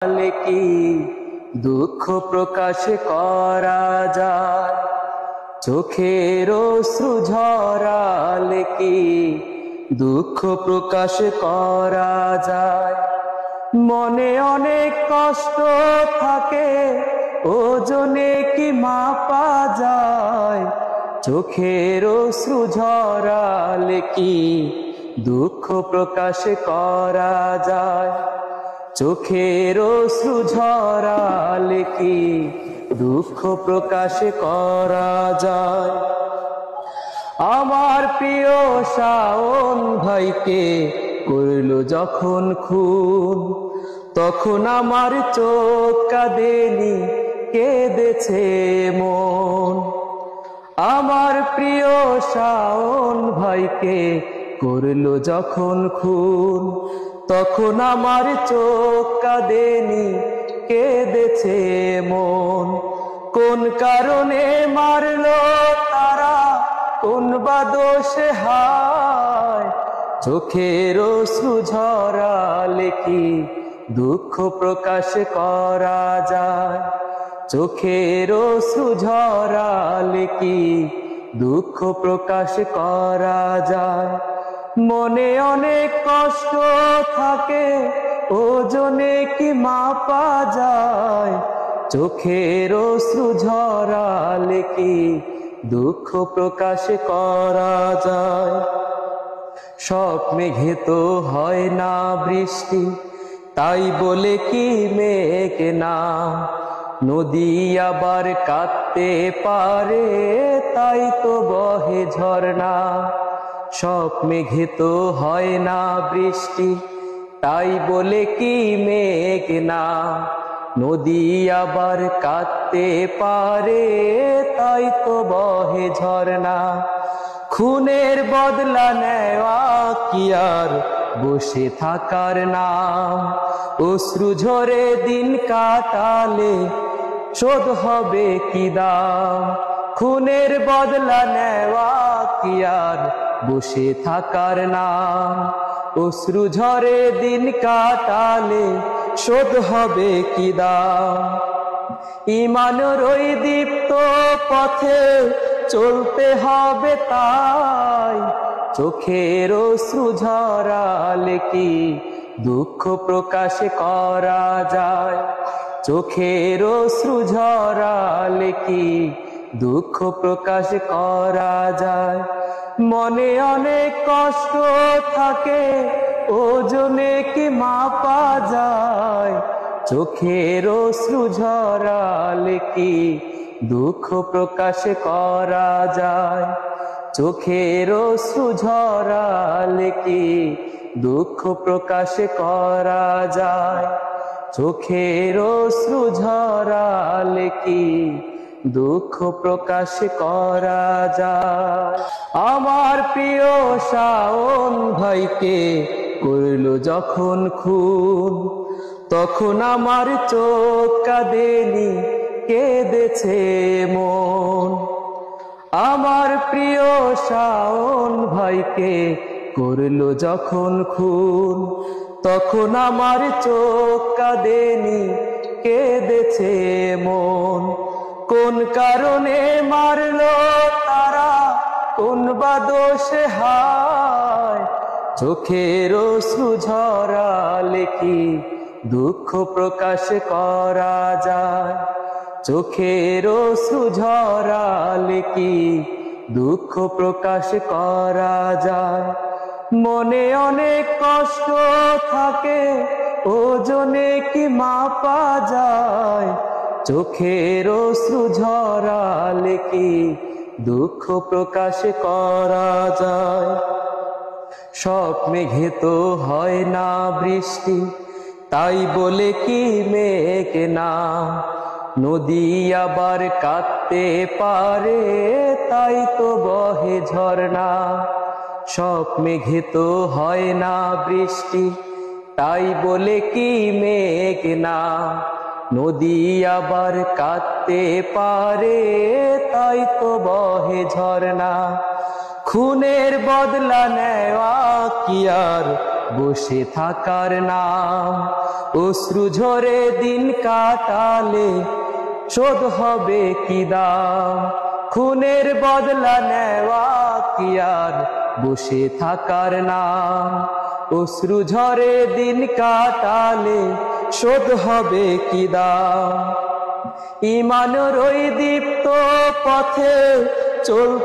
কি দুঃখ প্রকাশ করা যায়, চোখের অশ্রু ঝরালে কি দুঃখ প্রকাশ করা যায়। মনে অনেক কষ্ট থাকে, ওজনে কি মাপা যায়, চোখের অশ্রু ঝরালে কি দুঃখ প্রকাশ করা যায়। চোখের অশ্রু ঝরালে কি দুঃখ প্রকাশ করা যায়। আমার প্রিয় শাওন ভাইকে করল যখন খুন, তখন আমার চোখ কাঁদেনি, কেঁদেছে মন। আমার প্রিয় শাওন ভাইকে করল যখন খুন, তখন আমার চোখ কাঁদেনি, কেঁদেছে মন। কোন কারণে মারলো তারা, কোন বা দোষে হায়, চোখের অশ্রু ঝরালে কি দুঃখ প্রকাশ করা যায়। চোখের অশ্রু ঝরালে কি দুঃখ প্রকাশ করা যায়। মনে অনেক কষ্ট থাকে, ওজনে কি মাপা যায়, চোখের অশ্রু ঝরালে কি দুঃখ প্রকাশ করা যায়। সব মেঘে তো হয় না বৃষ্টি, তাই বলে কি মেঘ না, নদী আবার কাঁদতে পারে, তাই তো বহে ঝরনা। সব মেঘে তো হয় না বৃষ্টি, তাই বলে কি মেঘ না, নদী আবার কাঁদতে পারে, তাই তো বহে ঝরনা। খুনের বদলা নেওয়া কি আর বসে থাকার নাম, অশ্রু ঝরে দিন কাটালে শোধ হবে কি দাম। খুনের বদলা নেওয়া কি আর বসে থাকার নাম, অশ্রু ঝরে দিন কাটালে শোধ হবে কি দাম। ঈমানের ওই দীপ্ত পথে চলতে হবে তাই, চোখের অশ্রু ঝরালে কি দুঃখ প্রকাশ করা যায়। চোখের অশ্রু ঝরালে কি দুঃখ প্রকাশ করা যায়। মনে অনেক কষ্ট থাকে, ওজনে কি মাপা যায়, চোখের অশ্রু ঝরালে কি দুঃখ প্রকাশ করা যায়। চোখের অশ্রু ঝরালে কি দুঃখ প্রকাশ করা যায়। চোখের অশ্রু ঝরালে কি দুঃখ প্রকাশ করা যায়। আমার প্রিয় শাওন ভাইকে করল যখন খুন, তখন আমার চোখ কাঁদেনি, কেঁদেছে মন। আমার প্রিয় শাওন ভাইকে করল যখন খুন, তখন আমার চোখ কাঁদেনি, কেঁদেছে মন। কোন কারণে মারলো তারা, কোন বা দোষে হায়, চোখের অশ্রু ঝরালে কি দুঃখ প্রকাশ করা যায়। চোখের অশ্রু ঝরালে কি দুঃখ প্রকাশ করা যায়। মনে অনেক কষ্ট থাকে, ওজনে কি মাপা যায়, চোখের অশ্রু ঝরালে কি দুঃখ প্রকাশ করা যায়। সব মেঘে তো হয় না বৃষ্টি, তাই বলে কি মেঘ না, নদী আবার কাঁদতে পারে, তাই তো বহে ঝরনা। সব মেঘে তো হয় না বৃষ্টি, তাই বলে কি মেঘ না, নদী আবার কাঁদতে পারে, তাই তো বহে ঝরনা। খুনের বদলা নেওয়া কি আর বসে থাকার নাম। অশ্রু ঝরে দিন কাটালে শোধ হবে কি দাম? খুনের বদলা নেওয়া কি আর বসে থাকার নাম? অশ্রু ঝরে দিন কাটালে শোধ হবে কি দাম? ঈমানের ওই দীপ্ত পথে চল